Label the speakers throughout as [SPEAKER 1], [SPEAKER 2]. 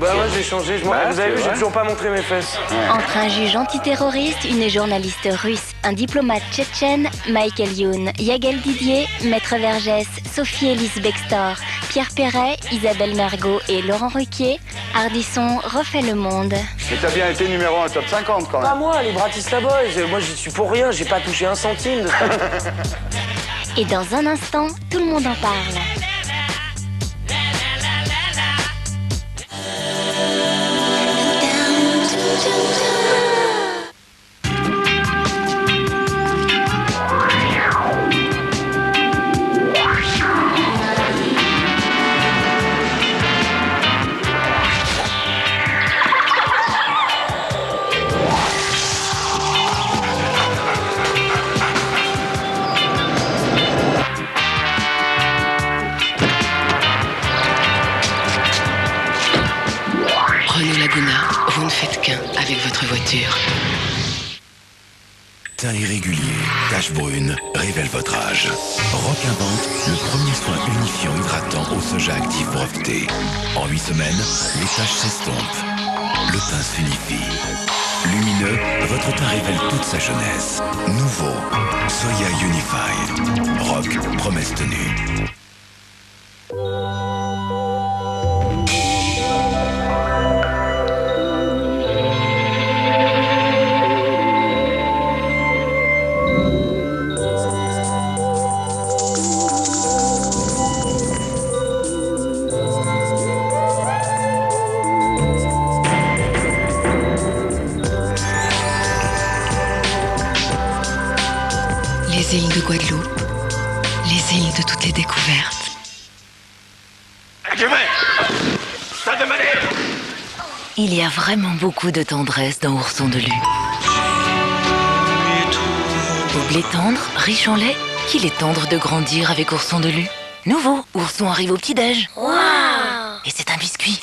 [SPEAKER 1] Bah moi j'ai changé, vous avez vu, j'ai toujours pas montré mes fesses.
[SPEAKER 2] Entre un juge antiterroriste, une journaliste russe, un diplomate tchétchène, Michael Youn, Yagel Didier, Maître Vergès, Sophie-Élise Bextor, Pierre Perret, Isabelle Mergot et Laurent Ruquier, Ardisson refait le monde.
[SPEAKER 3] Mais t'as bien été numéro 1 top 50 quand même.
[SPEAKER 1] Pas moi, les Bratislava Boys, moi j'y suis pour rien, j'ai pas touché un centime de ça.
[SPEAKER 2] Et dans un instant, tout le monde en parle.
[SPEAKER 4] Renault Laguna, vous ne faites qu'un avec votre voiture.
[SPEAKER 5] Teint irrégulier, taches brunes, révèle votre âge. Rock invente le premier soin unifiant hydratant au soja actif breveté. En 8 semaines, les taches s'estompent. Le teint s'unifie. Lumineux, votre teint révèle toute sa jeunesse. Nouveau, Soya Unified. Rock, promesse tenue.
[SPEAKER 4] Les îles de Guadeloupe, les îles de toutes les découvertes. Il y a vraiment beaucoup de tendresse dans Ourson de Lue. Au blé tendre, riche en lait, qu'il est tendre de grandir avec Ourson de Lue. Nouveau, Ourson arrive au petit-déj. Wow. Et c'est un biscuit.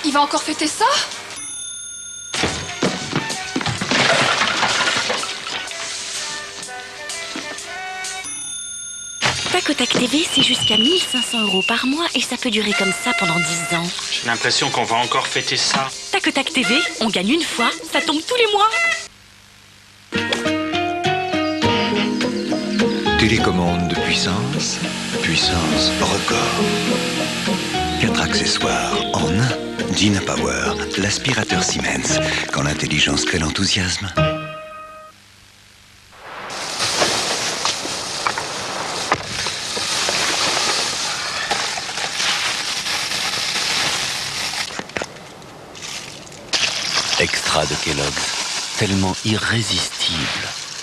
[SPEAKER 6] Il va encore fêter ça?
[SPEAKER 2] Tac TV, c'est jusqu'à 1500 € par mois et ça peut durer comme ça pendant 10 ans.
[SPEAKER 7] J'ai l'impression qu'on va encore fêter ça.
[SPEAKER 2] Tac TV, on gagne une fois, ça tombe tous les mois.
[SPEAKER 5] Télécommande de puissance, puissance record. 4 accessoires en un. Gina Power, l'aspirateur Siemens. Quand l'intelligence crée l'enthousiasme.
[SPEAKER 8] Extra de Kellogg's, tellement irrésistible.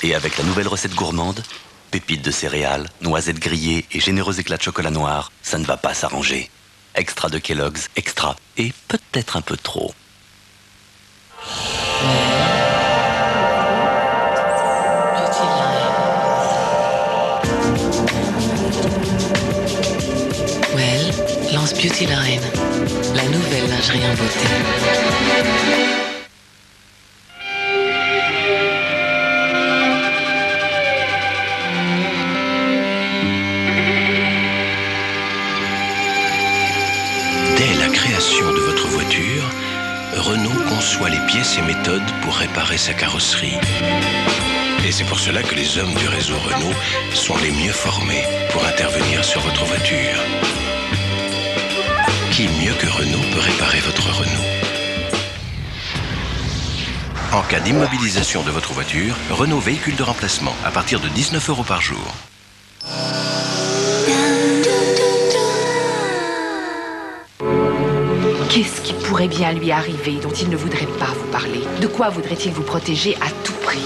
[SPEAKER 8] Et avec la nouvelle recette gourmande, pépites de céréales, noisettes grillées et généreux éclats de chocolat noir, ça ne va pas s'arranger. Extra de Kellogg's, extra, et peut-être un peu trop.
[SPEAKER 4] Well, lance Beauty Line, la nouvelle lingerie en beauté.
[SPEAKER 9] De votre voiture, Renault conçoit les pièces et méthodes pour réparer sa carrosserie. Et c'est pour cela que les hommes du réseau Renault sont les mieux formés pour intervenir sur votre voiture. Qui mieux que Renault peut réparer votre Renault? En cas d'immobilisation de votre voiture, Renault véhicule de remplacement à partir de 19 € par jour.
[SPEAKER 10] Qu'est-ce qui pourrait bien lui arriver dont il ne voudrait pas vous parler? De quoi voudrait-il vous protéger à tout prix?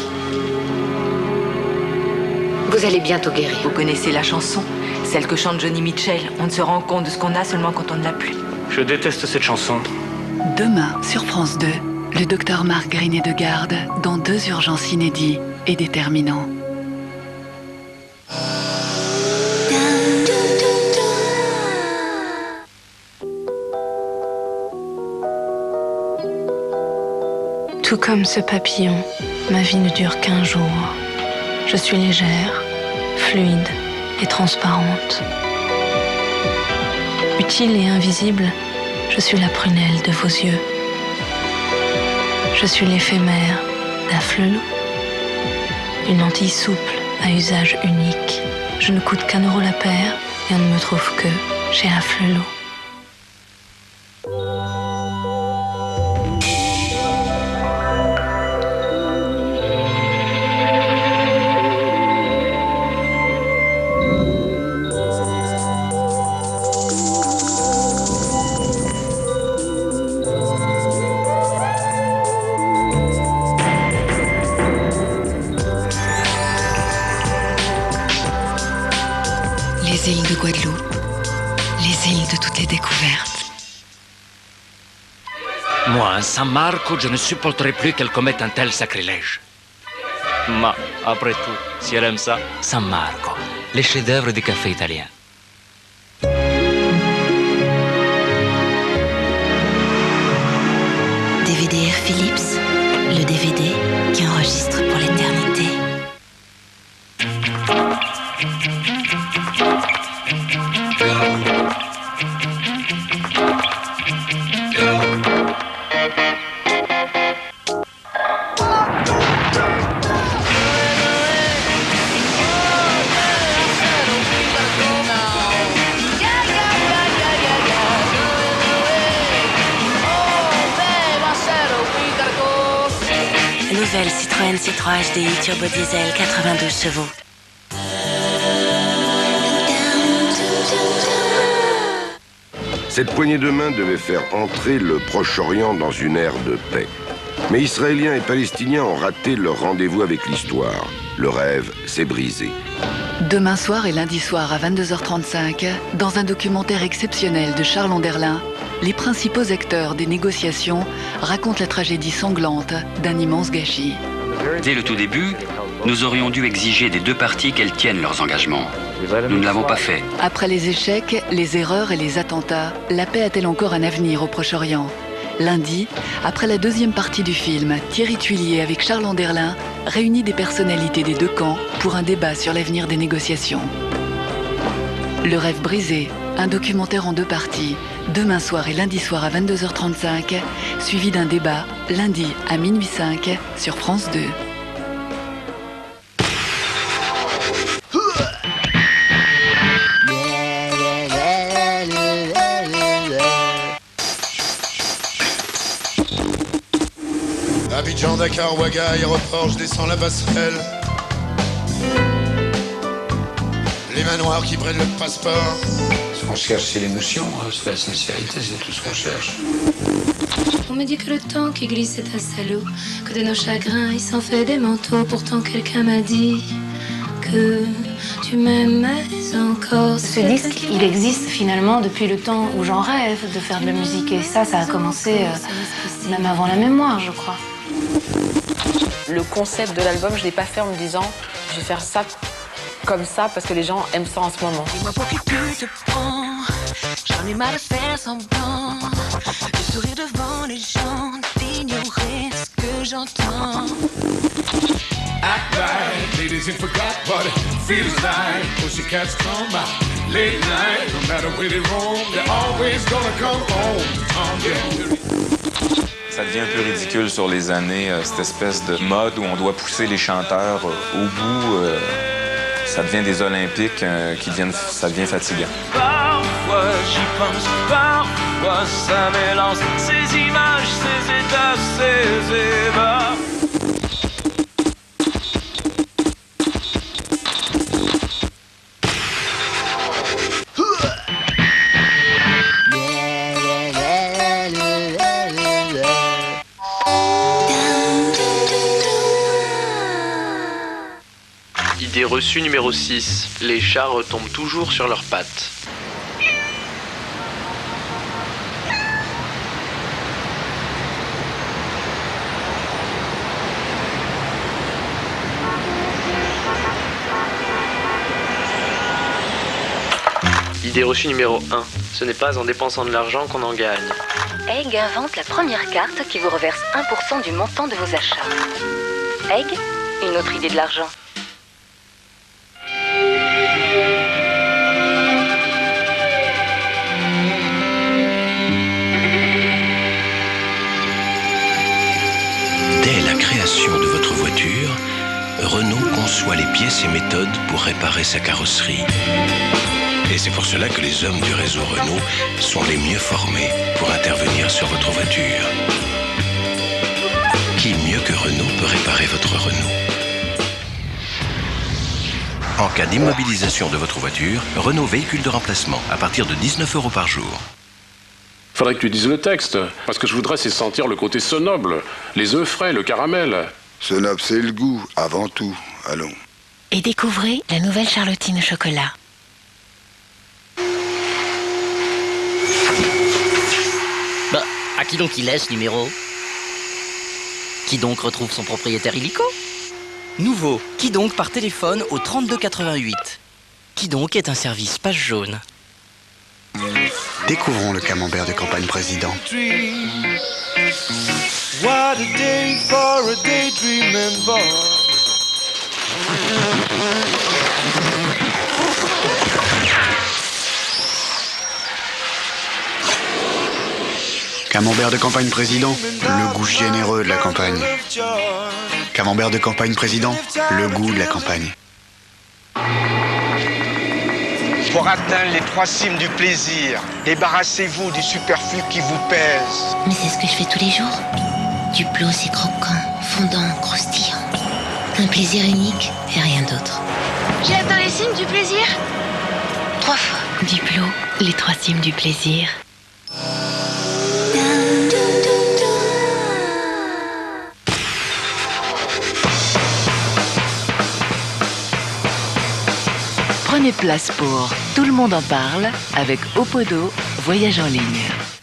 [SPEAKER 4] Vous allez bientôt guérir. Vous connaissez la chanson? Celle que chante Johnny Mitchell. On ne se rend compte de ce qu'on a seulement quand on ne l'a plus.
[SPEAKER 7] Je déteste cette chanson.
[SPEAKER 11] Demain, sur France 2, le docteur Marc Grinet de Garde dans 2 urgences inédits et déterminants.
[SPEAKER 12] Tout comme ce papillon, ma vie ne dure qu'un jour. Je suis légère, fluide et transparente. Utile et invisible, je suis la prunelle de vos yeux. Je suis l'éphémère d'Afflelou, une lentille souple à usage unique. Je ne coûte qu'1 euro la paire et on ne me trouve que chez Afflelou.
[SPEAKER 11] Les îles de Guadeloupe, les îles de toutes les découvertes.
[SPEAKER 13] Moi, San Marco, je ne supporterai plus qu'elle commette un tel sacrilège.
[SPEAKER 14] Ma, après tout, si elle aime ça.
[SPEAKER 13] San Marco, les chefs-d'œuvre du café italien.
[SPEAKER 15] DVD Philips, le DVD qui enregistre pour l'éternité. Nouvelle Citroën C3 HDI Turbo Diesel 92 chevaux.
[SPEAKER 16] Cette poignée de main devait faire entrer le Proche-Orient dans une ère de paix. Mais Israéliens et Palestiniens ont raté leur rendez-vous avec l'histoire. Le rêve s'est brisé.
[SPEAKER 11] Demain soir et lundi soir à 22h35, dans un documentaire exceptionnel de Charles Anderlin, les principaux acteurs des négociations racontent la tragédie sanglante d'un immense gâchis.
[SPEAKER 17] Dès le tout début, nous aurions dû exiger des deux parties qu'elles tiennent leurs engagements. Nous ne l'avons pas fait.
[SPEAKER 11] Après les échecs, les erreurs et les attentats, la paix a-t-elle encore un avenir au Proche-Orient ? Lundi, après la deuxième partie du film, Thierry Tuillier avec Charles Anderlin réunit des personnalités des deux camps pour un débat sur l'avenir des négociations. Le rêve brisé, un documentaire en 2 parties, demain soir et lundi soir à 22h35, suivi d'un débat lundi à minuit 5 sur France 2.
[SPEAKER 18] Abidjan, Dakar, Ouaga, aéroport, je descends la passerelle. Les manoirs qui prennent le passeport.
[SPEAKER 19] Ce qu'on cherche, c'est l'émotion, c'est la sincérité, c'est tout ce qu'on cherche.
[SPEAKER 12] On me dit que le temps qui glisse est un salaud, que de nos chagrins il s'en fait des manteaux. Pourtant quelqu'un m'a dit que tu m'aimais encore.
[SPEAKER 20] Ce disque, il existe finalement depuis le temps où j'en rêve de faire de la musique. Et ça a commencé même avant la mémoire, je crois.
[SPEAKER 21] Le concept de l'album, je ne l'ai pas fait en me disant je vais faire ça comme ça parce que les gens aiment ça en ce moment.
[SPEAKER 22] Dis-moi pour qui tu te prends, j'en ai marre de faire semblant, de sourire devant les gens, d'ignorer ce que j'entends.
[SPEAKER 23] Act right, ladies ain't forgot what it feels like. Pussycats come out late night, no matter where they roam, they're always gonna come home.
[SPEAKER 24] Ça devient un peu ridicule sur les années, cette espèce de mode où on doit pousser les chanteurs au bout. Ça devient des Olympiques ça devient fatigant.
[SPEAKER 25] Parfois j'y pense, parfois ça m'élance, ces images, ces états, ces ébats.
[SPEAKER 26] Idée reçue numéro 6. Les chats retombent toujours sur leurs pattes. Idée reçue numéro 1. Ce n'est pas en dépensant de l'argent qu'on en gagne.
[SPEAKER 4] Egg invente la première carte qui vous reverse 1% du montant de vos achats. Egg, une autre idée de l'argent.
[SPEAKER 9] Dès la création de votre voiture, Renault conçoit les pièces et méthodes pour réparer sa carrosserie. Et c'est pour cela que les hommes du réseau Renault sont les mieux formés pour intervenir sur votre voiture. Qui mieux que Renault peut réparer votre Renault? En cas d'immobilisation de votre voiture, Renault véhicule de remplacement à partir de 19 € par jour.
[SPEAKER 1] Faudrait que tu dises le texte, parce que je voudrais c'est sentir le côté sonoble, les œufs frais, le caramel.
[SPEAKER 2] Sonoble, c'est le goût, avant tout. Allons.
[SPEAKER 15] Et découvrez la nouvelle Charlottine au chocolat.
[SPEAKER 3] Bah, à qui donc il laisse numéro? Qui donc retrouve son propriétaire illico? Nouveau, qui donc par téléphone au 3288? Qui donc est un service page jaune?
[SPEAKER 5] Découvrons le camembert de campagne président.
[SPEAKER 25] What a day for a daydreaming boy.
[SPEAKER 5] Camembert de campagne président, le goût généreux de la campagne. Camembert de campagne président, le goût de la campagne.
[SPEAKER 6] Pour atteindre les 3 cimes du plaisir, débarrassez-vous du superflu qui vous pèse.
[SPEAKER 15] Mais c'est ce que je fais tous les jours. Duplo, c'est croquant, fondant, croustillant. Un plaisir unique et rien d'autre.
[SPEAKER 8] J'ai atteint les cimes du plaisir
[SPEAKER 15] 3 fois. Duplo, les 3 cimes du plaisir.
[SPEAKER 11] Prenez place pour Tout le monde en parle avec Opodo, voyage en ligne.